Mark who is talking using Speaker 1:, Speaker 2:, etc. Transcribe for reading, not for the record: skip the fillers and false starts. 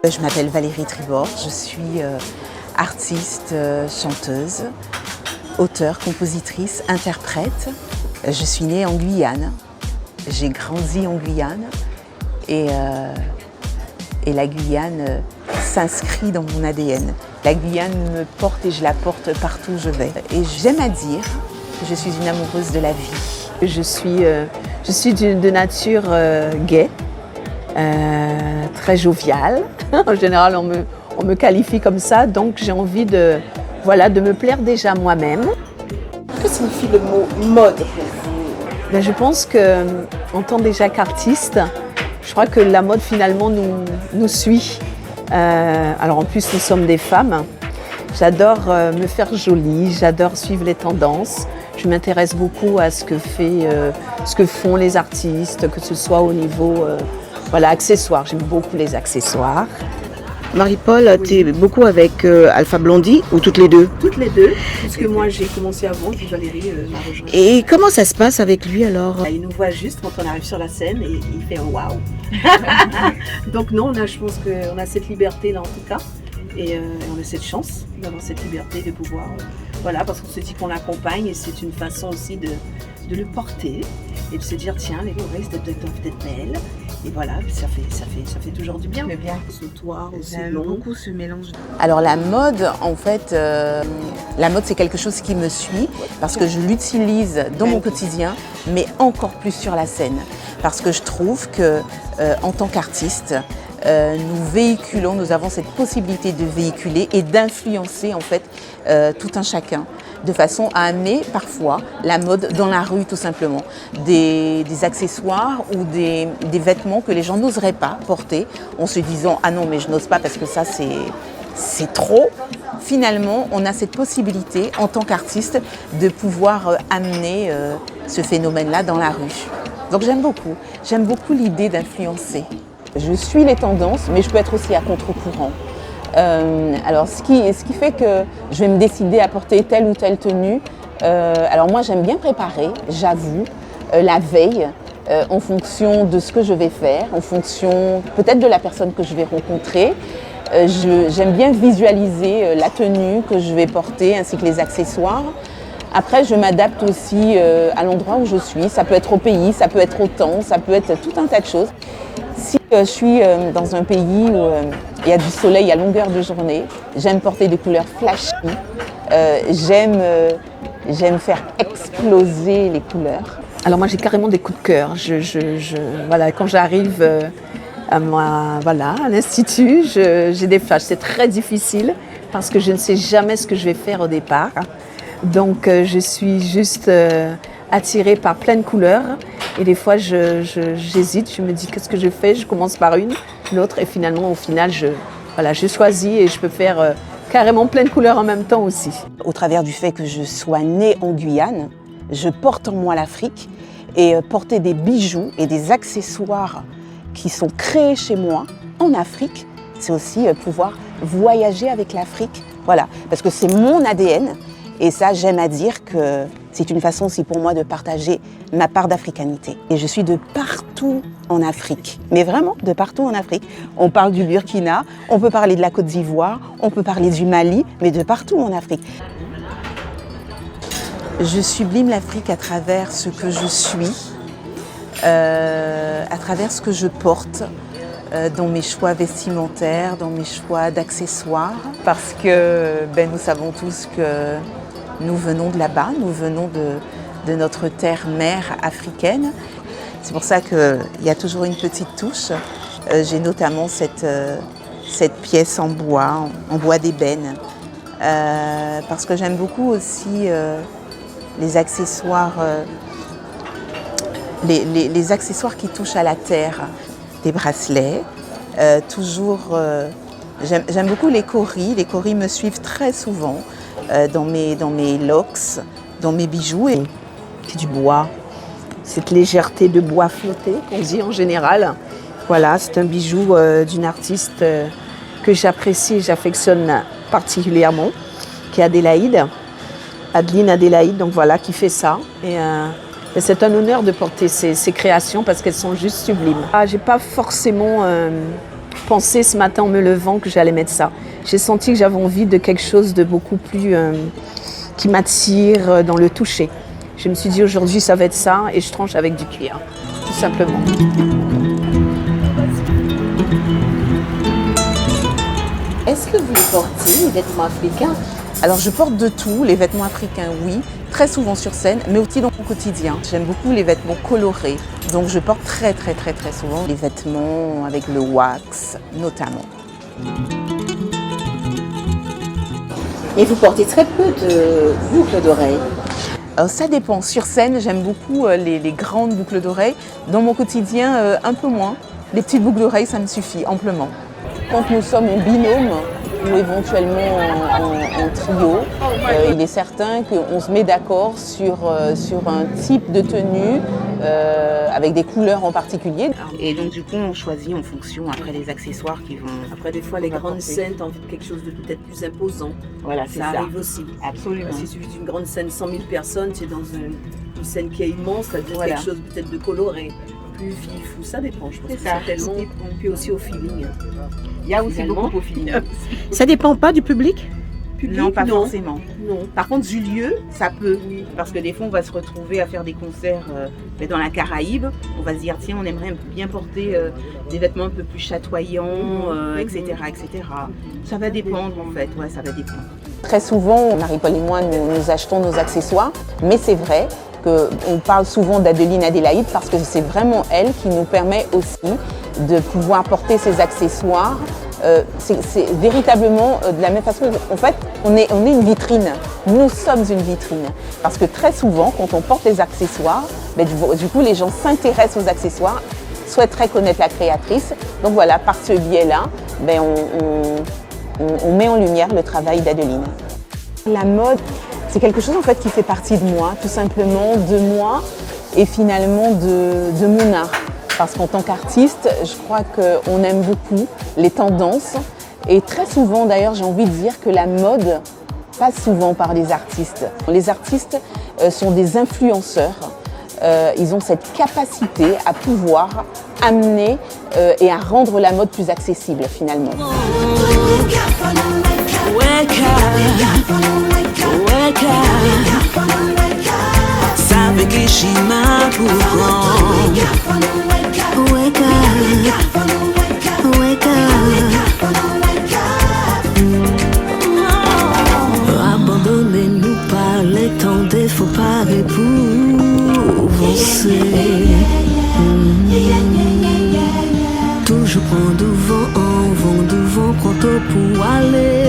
Speaker 1: Je m'appelle Valérie Tribord, je suis artiste, chanteuse, auteure, compositrice, interprète. Je suis née en Guyane, j'ai grandi en Guyane et la Guyane s'inscrit dans mon ADN. La Guyane me porte et je la porte partout où je vais. Et j'aime à dire que je suis une amoureuse de la vie. Je suis de nature gaie, très joviale. En général, on me qualifie comme ça, donc j'ai envie de me plaire déjà moi-même.
Speaker 2: Que signifie le mot mode pour vous?
Speaker 1: Je pense qu'en tant déjà qu'artiste, je crois que la mode finalement nous suit. Alors en plus, nous sommes des femmes. J'adore me faire jolie, j'adore suivre les tendances. Je m'intéresse beaucoup à ce que font les artistes, que ce soit au niveau accessoires. J'aime beaucoup les accessoires.
Speaker 2: Marie-Paul, tu es beaucoup avec Alpha Blondy ou toutes les deux?
Speaker 1: Toutes les deux, puisque moi j'ai commencé avant, puis Valérie m'a rejoint.
Speaker 2: Et comment ça se passe avec lui alors?
Speaker 1: Il nous voit juste quand on arrive sur la scène et il fait waouh. Donc non, je pense qu'on a cette liberté là en tout cas. Et on a cette chance d'avoir cette liberté de pouvoir, parce qu'on se dit qu'on l'accompagne et c'est une façon aussi de le porter et de se dire tiens, les oreilles doivent être belles. Et voilà, ça fait toujours du bien.
Speaker 2: Ce toit aussi
Speaker 1: J'aime
Speaker 2: long.
Speaker 1: beaucoup ce mélange. Alors la mode, en fait, la mode c'est quelque chose qui me suit parce que je l'utilise dans mon quotidien, mais encore plus sur la scène. Parce que je trouve que en tant qu'artiste, nous avons cette possibilité de véhiculer et d'influencer en fait tout un chacun, de façon à amener parfois la mode dans la rue tout simplement. Des accessoires ou des vêtements que les gens n'oseraient pas porter en se disant « Ah non mais je n'ose pas parce que ça c'est trop ». Finalement, on a cette possibilité en tant qu'artiste de pouvoir amener ce phénomène-là dans la rue. Donc j'aime beaucoup l'idée d'influencer. Je suis les tendances, mais je peux être aussi à contre-courant. Alors, ce qui fait que je vais me décider à porter telle ou telle tenue. Alors moi, j'aime bien préparer, j'avoue, la veille, en fonction de ce que je vais faire, en fonction peut-être de la personne que je vais rencontrer. J'aime bien visualiser la tenue que je vais porter, ainsi que les accessoires. Après, je m'adapte aussi à l'endroit où je suis. Ça peut être au pays, ça peut être au temps, ça peut être tout un tas de choses. Si je suis dans un pays où il y a du soleil à longueur de journée, j'aime porter des couleurs flashy, j'aime faire exploser les couleurs. Alors moi j'ai carrément des coups de cœur. Quand j'arrive à l'institut, j'ai des flashs. C'est très difficile parce que je ne sais jamais ce que je vais faire au départ. Donc je suis juste attirée par plein de couleurs et des fois j'hésite, je me dis qu'est-ce que je fais, je commence par l'autre et finalement au final je choisis et je peux faire carrément plein de couleurs en même temps aussi. Au travers du fait que je sois née en Guyane, je porte en moi l'Afrique et porter des bijoux et des accessoires qui sont créés chez moi en Afrique, c'est aussi pouvoir voyager avec l'Afrique, parce que c'est mon ADN. Et ça, j'aime à dire que c'est une façon aussi pour moi de partager ma part d'africanité. Et je suis de partout en Afrique, mais vraiment de partout en Afrique. On parle du Burkina, on peut parler de la Côte d'Ivoire, on peut parler du Mali, mais de partout en Afrique. Je sublime l'Afrique à travers ce que je suis, à travers ce que je porte, dans mes choix vestimentaires, dans mes choix d'accessoires. Parce que nous savons tous que nous venons de là-bas, nous venons de notre terre-mère africaine. C'est pour ça qu'il y a toujours une petite touche. J'ai notamment cette pièce en bois d'ébène. Parce que j'aime beaucoup aussi les accessoires, les accessoires qui touchent à la terre. Des bracelets, j'aime beaucoup les coris. Les coris me suivent très souvent dans mes locks, dans mes bijoux. Et puis du bois, cette légèreté de bois flotté qu'on dit en général. C'est un bijou d'une artiste que j'apprécie et j'affectionne particulièrement, qui est Adélaïde, Adeline Adélaïde, qui fait ça. Et c'est un honneur de porter ces créations parce qu'elles sont juste sublimes. J'ai pas forcément
Speaker 3: pensé ce matin en me levant que j'allais mettre ça. J'ai senti que j'avais envie de quelque chose de beaucoup plus qui m'attire dans le toucher. Je me suis dit aujourd'hui ça va être ça et je tranche avec du cuir, tout simplement.
Speaker 1: Est-ce que vous portez les vêtements africains? Alors je porte de tout, les vêtements africains oui, très souvent sur scène, mais aussi dans mon quotidien. J'aime beaucoup les vêtements colorés, donc je porte très souvent les vêtements avec le wax notamment.
Speaker 2: Et vous portez très peu de boucles d'oreilles.
Speaker 1: Ça dépend, sur scène j'aime beaucoup les grandes boucles d'oreilles, dans mon quotidien un peu moins. Les petites boucles d'oreilles ça me suffit amplement. Quand nous sommes en binôme ou éventuellement en trio, il est certain qu'on se met d'accord sur un type de tenue avec des couleurs en particulier. Et donc du coup on choisit en fonction après des accessoires qui vont...
Speaker 4: Après des fois les grandes scènes, t'as envie de quelque chose de peut-être plus imposant.
Speaker 1: Voilà, c'est ça.
Speaker 4: Ça arrive aussi.
Speaker 1: Absolument.
Speaker 4: Si tu fais une grande scène, 100 000 personnes, tu es dans une scène qui est immense, ça veut dire
Speaker 1: Voilà.
Speaker 4: quelque chose peut-être de coloré, plus vif, ou ça dépend, je pense.
Speaker 1: C'est
Speaker 4: que
Speaker 1: ça.
Speaker 4: tellement, puis aussi au feeling.
Speaker 1: Il y a aussi
Speaker 4: Finalement.
Speaker 1: beaucoup au feeling.
Speaker 2: Ça dépend pas du public?
Speaker 4: Public,
Speaker 1: Non, pas forcément.
Speaker 4: Non.
Speaker 1: Par contre, du lieu, ça peut. Parce que des fois, on va se retrouver à faire des concerts dans la Caraïbe. On va se dire, tiens, on aimerait bien porter des vêtements un peu plus chatoyants, etc., etc. Ça va dépendre, en fait. Ouais, ça va dépendre. Très souvent, Marie-Paul et moi, nous achetons nos accessoires. Mais c'est vrai qu'on parle souvent d'Adeline Adélaïde parce que c'est vraiment elle qui nous permet aussi de pouvoir porter ces accessoires. C'est véritablement de la même façon. En fait, on est une vitrine. Nous sommes une vitrine. Parce que très souvent, quand on porte les accessoires, du coup, les gens s'intéressent aux accessoires, souhaiteraient connaître la créatrice. Donc voilà, par ce biais-là, on met en lumière le travail d'Adeline. La mode, c'est quelque chose en fait qui fait partie de moi, tout simplement de moi et finalement de mon art. Parce qu'en tant qu'artiste, je crois qu'on aime beaucoup les tendances. Et très souvent, d'ailleurs, j'ai envie de dire que la mode passe souvent par les artistes. Les artistes sont des influenceurs. Ils ont cette capacité à pouvoir amener et à rendre la mode plus accessible, finalement.
Speaker 5: Abandonnez-nous par les temps des faux pas épouvancés. Toujours prendre du vent, en vent du vent, prends-toi pour aller.